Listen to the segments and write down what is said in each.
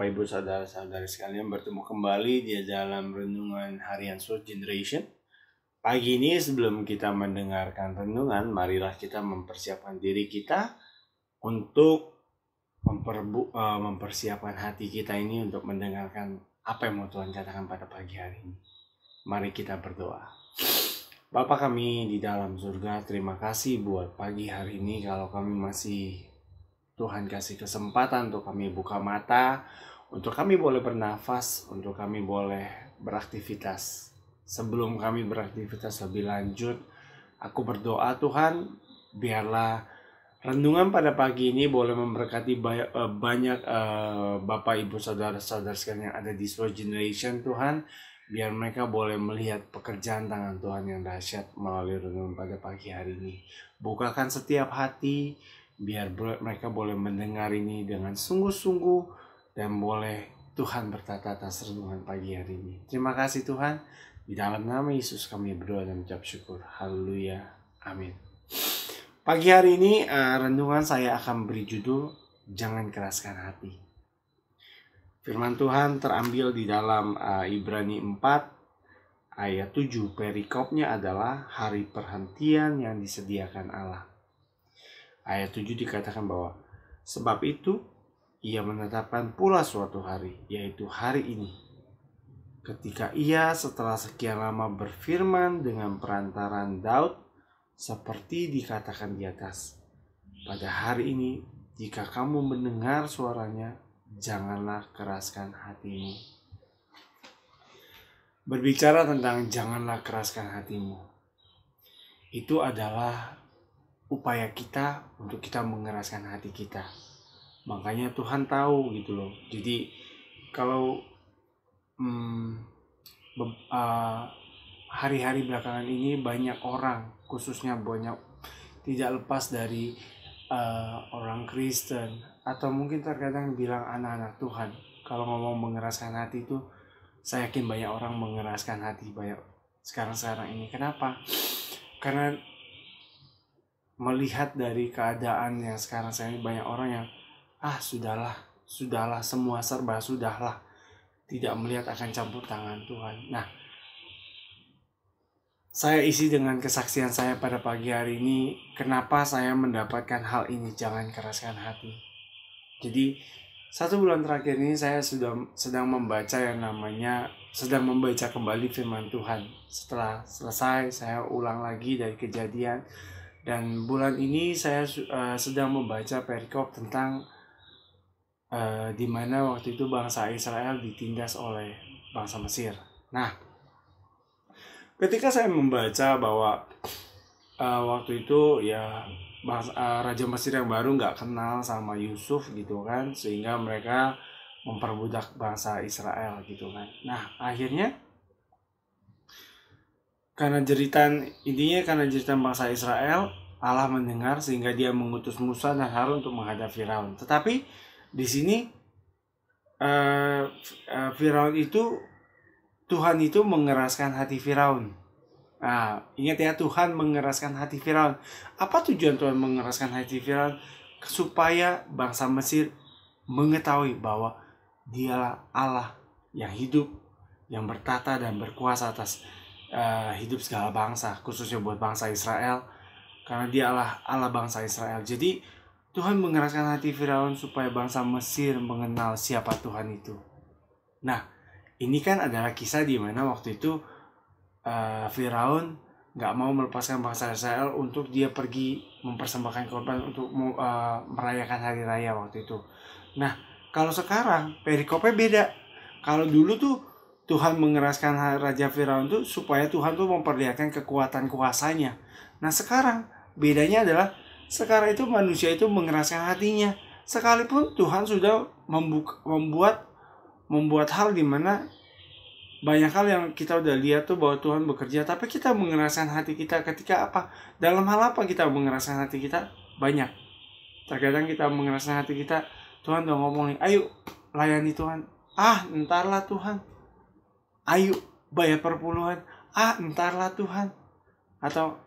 Bapak Ibu Saudara-saudari sekalian, bertemu kembali di dalam renungan harian Source Generation. Pagi ini sebelum kita mendengarkan renungan, marilah kita mempersiapkan diri kita untuk mempersiapkan hati kita ini untuk mendengarkan apa yang mau Tuhan katakan pada pagi hari ini. Mari kita berdoa. Bapa kami di dalam surga, terima kasih buat pagi hari ini. Kalau kami masih Tuhan kasih kesempatan untuk kami buka mata, untuk kami boleh bernafas, untuk kami boleh beraktivitas. Sebelum kami beraktivitas lebih lanjut, aku berdoa Tuhan, biarlah renungan pada pagi ini boleh memberkati banyak Bapak Ibu Saudara-saudara sekalian yang ada di Source Generation Tuhan. Biar mereka boleh melihat pekerjaan tangan Tuhan yang dahsyat melalui renungan pada pagi hari ini. Bukakan setiap hati, biar mereka boleh mendengar ini dengan sungguh-sungguh dan boleh Tuhan bertata atas renungan pagi hari ini. Terima kasih Tuhan. Di dalam nama Yesus kami berdoa dan mengucap syukur. Haleluya. Amin. Pagi hari ini renungan saya akan beri judul Jangan Keraskan Hati. Firman Tuhan terambil di dalam Ibrani 4 ayat 7. Perikopnya adalah hari perhentian yang disediakan Allah. Ayat 7 dikatakan bahwa sebab itu ia menetapkan pula suatu hari, yaitu hari ini, ketika ia setelah sekian lama berfirman dengan perantaran Daud seperti dikatakan di atas. Pada hari ini, jika kamu mendengar suaranya, janganlah keraskan hatimu. Berbicara tentang janganlah keraskan hatimu, itu adalah upaya kita untuk kita mengeraskan hati kita. Makanya Tuhan tahu gitu loh. Jadi kalau hari-hari belakangan ini banyak orang, khususnya banyak tidak lepas dari orang Kristen atau mungkin terkadang bilang anak-anak Tuhan. Kalau ngomong mengeraskan hati itu, saya yakin banyak orang mengeraskan hati banyak sekarang ini. Kenapa? Karena melihat dari keadaan yang sekarang saya banyak orang yang sudahlah semua serba sudahlah, tidak melihat akan campur tangan Tuhan. Nah, saya isi dengan kesaksian saya pada pagi hari ini, kenapa saya mendapatkan hal ini, jangan keraskan hati. Jadi 1 bulan terakhir ini saya sedang membaca sedang membaca kembali firman Tuhan. Setelah selesai saya ulang lagi dari Kejadian. Dan bulan ini saya sedang membaca perikop tentang di mana waktu itu bangsa Israel ditindas oleh bangsa Mesir. Nah, ketika saya membaca bahwa waktu itu ya Raja Mesir yang baru nggak kenal sama Yusuf gitu kan, sehingga mereka memperbudak bangsa Israel gitu kan. Nah, akhirnya karena jeritan bangsa Israel, Allah mendengar sehingga dia mengutus Musa dan Harun untuk menghadap Firaun. Tetapi di sini Firaun itu, Tuhan itu mengeraskan hati Firaun. Nah, ingat ya, Tuhan mengeraskan hati Firaun. Apa tujuan Tuhan mengeraskan hati Firaun? Supaya bangsa Mesir mengetahui bahwa Dialah Allah yang hidup, yang bertata dan berkuasa atas hidup segala bangsa, khususnya buat bangsa Israel, karena Dialah Allah bangsa Israel. Jadi Tuhan mengeraskan hati Firaun supaya bangsa Mesir mengenal siapa Tuhan itu. Nah, ini kan adalah kisah di mana waktu itu Firaun gak mau melepaskan bangsa Israel untuk dia pergi mempersembahkan korban untuk merayakan hari raya waktu itu. Nah, kalau sekarang perikopnya beda. Kalau dulu tuh Tuhan mengeraskan Raja Firaun tuh supaya Tuhan tuh memperlihatkan kekuatan kuasanya. Nah, sekarang bedanya adalah sekarang itu manusia itu mengeraskan hatinya. Sekalipun Tuhan sudah membuat hal di mana banyak hal yang kita udah lihat tuh bahwa Tuhan bekerja, tapi kita mengeraskan hati kita ketika apa? Dalam hal apa kita mengeraskan hati kita? Banyak. Terkadang kita mengeraskan hati kita, Tuhan udah ngomong nih, ayo layani Tuhan. Entarlah Tuhan. Ayo bayar perpuluhan. Entarlah Tuhan. Atau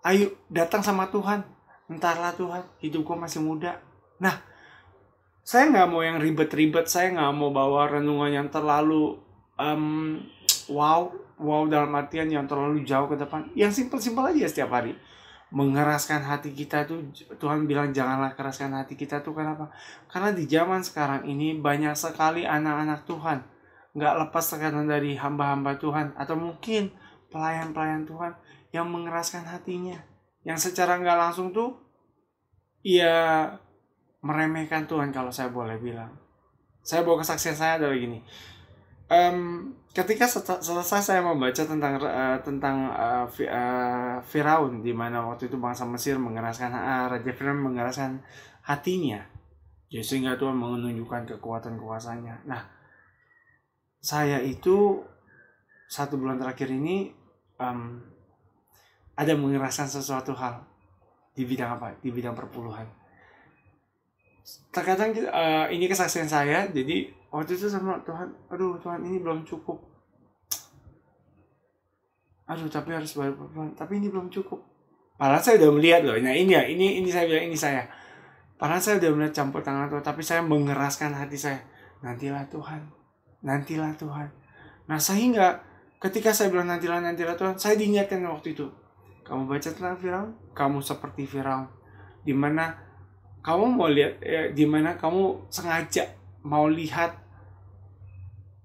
ayo datang sama Tuhan. Entarlah Tuhan, hidupku masih muda. Nah, Saya nggak mau yang ribet-ribet, saya nggak mau bawa renungan yang terlalu wow dalam artian yang terlalu jauh ke depan. Yang simpel-simpel aja setiap hari. Mengeraskan hati kita tuh, Tuhan bilang janganlah keraskan hati kita tuh. Kenapa? Karena di zaman sekarang ini banyak sekali anak-anak Tuhan nggak lepas tekanan dari hamba-hamba Tuhan, atau mungkin pelayan-pelayan Tuhan yang mengeraskan hatinya, yang secara nggak langsung tuh ya meremehkan Tuhan. Kalau saya boleh bilang, saya bawa kesaksian saya adalah gini. Ketika selesai saya membaca tentang Firaun, di mana waktu itu bangsa Mesir mengeraskan Raja Firaun mengeraskan hatinya, jadi sehingga Tuhan menunjukkan kekuatan kuasanya. Nah, saya itu 1 bulan terakhir ini ada mengeraskan sesuatu hal di bidang apa? Di bidang perpuluhan. Terkadang ini kesaksian saya. Jadi waktu itu sama Tuhan, aduh Tuhan, ini belum cukup. Aduh, tapi harus bayar perpuluhan. Tapi ini belum cukup. Padahal saya udah melihat loh. Nah ini ya, ini saya bilang, ini saya. Padahal saya udah melihat campur tangan Tuhan, tapi saya mengeraskan hati saya. Nantilah Tuhan. Nantilah Tuhan. Nah sehingga ketika saya bilang nantilah Tuhan, saya diingatkan waktu itu. Kamu baca tentang Firaun, kamu seperti Firaun. Dimana kamu mau lihat, dimana kamu sengaja mau lihat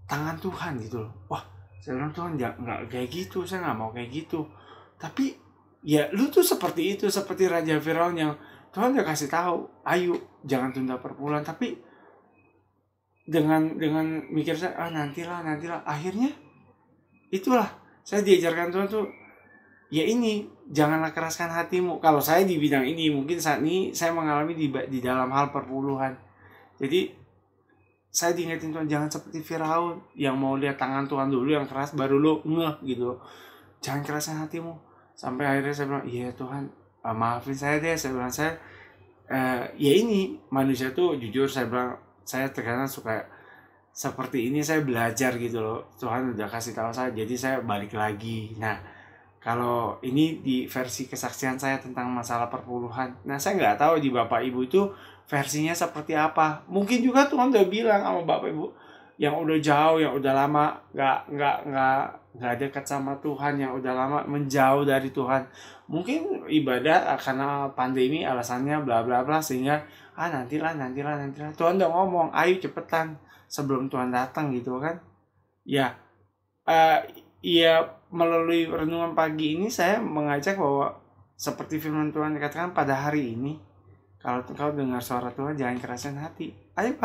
tangan Tuhan gitu loh. Wah, saya bilang Tuhan nggak kayak gitu, saya nggak mau kayak gitu. Tapi ya lu tuh seperti itu, seperti Raja Firaun yang Tuhan udah kasih tahu, ayo jangan tunda perpuluhan. Tapi dengan mikir saya, nantilah. Akhirnya itulah saya diajarkan Tuhan tuh, ya ini, janganlah keraskan hatimu. Kalau saya di bidang ini, mungkin saat ini saya mengalami di dalam hal perpuluhan. Jadi saya diingetin Tuhan, jangan seperti Firaun yang mau lihat tangan Tuhan dulu yang keras baru lo ngeh gitu. Jangan keraskan hatimu. Sampai akhirnya saya bilang, iya Tuhan, maafin saya deh. Saya bilang, ya ini manusia tuh jujur, saya bilang, saya terkadang suka seperti ini. Saya belajar gitu loh. Tuhan udah kasih tahu saya, jadi saya balik lagi. Nah, kalau ini di versi kesaksian saya tentang masalah perpuluhan. Nah, saya nggak tahu di Bapak Ibu itu versinya seperti apa. Mungkin juga Tuhan udah bilang sama Bapak Ibu yang udah jauh, yang udah lama nggak dekat sama Tuhan, yang udah lama menjauh dari Tuhan. Mungkin ibadah karena pandemi alasannya bla bla bla, sehingga nantilah. Tuhan udah ngomong, ayo cepetan sebelum Tuhan datang gitu kan. Ya, melalui renungan pagi ini saya mengajak bahwa seperti firman Tuhan dikatakan pada hari ini, kalau kau dengar suara Tuhan jangan keraskan hati. Ayo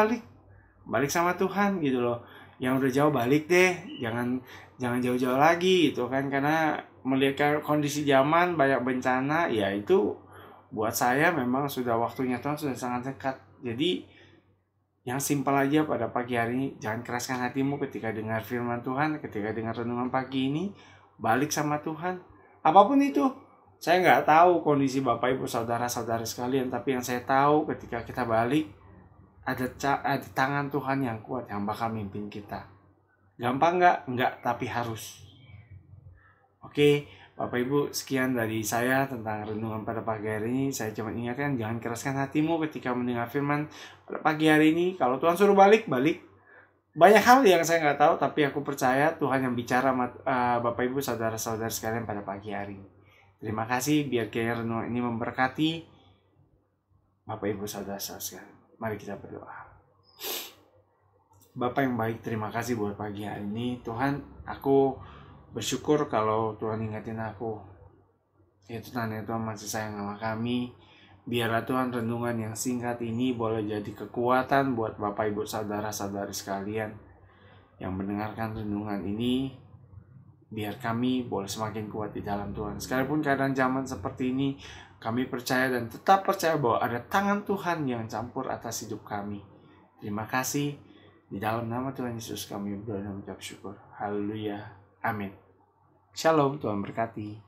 balik sama Tuhan gitu loh. Yang udah jauh balik deh, jangan jauh-jauh lagi gitu kan, karena melihat kondisi zaman banyak bencana, ya itu buat saya memang sudah waktunya Tuhan sudah sangat dekat. Jadi yang simpel aja pada pagi hari ini, jangan keraskan hatimu ketika dengar firman Tuhan, ketika dengar renungan pagi ini, balik sama Tuhan. Apapun itu, saya nggak tahu kondisi Bapak Ibu saudara-saudara sekalian, tapi yang saya tahu ketika kita balik, ada tangan Tuhan yang kuat yang bakal mimpin kita. Gampang nggak? Nggak, tapi harus. Oke, Bapak Ibu, sekian dari saya tentang renungan pada pagi hari ini. Saya cuma ingatkan, jangan keraskan hatimu ketika mendengar firman pada pagi hari ini. Kalau Tuhan suruh balik. Banyak hal yang saya nggak tahu, tapi aku percaya Tuhan yang bicara Bapak Ibu saudara-saudara sekalian pada pagi hari ini. Terima kasih, biar kiranya renungan ini memberkati Bapak Ibu saudara-saudara sekalian. Mari kita berdoa. Bapak yang baik, terima kasih buat pagi hari ini. Tuhan, aku bersyukur kalau Tuhan ingatin aku. Itu tanda Tuhan masih sayang sama kami. Biarlah Tuhan renungan yang singkat ini boleh jadi kekuatan buat Bapak Ibu saudara-saudari sekalian yang mendengarkan renungan ini. Biar kami boleh semakin kuat di dalam Tuhan. Sekalipun keadaan zaman seperti ini, kami percaya dan tetap percaya bahwa ada tangan Tuhan yang campur atas hidup kami. Terima kasih. Di dalam nama Tuhan Yesus kami berdoa dan mengucap syukur. Haleluya. Amin. Shalom, Tuhan berkati.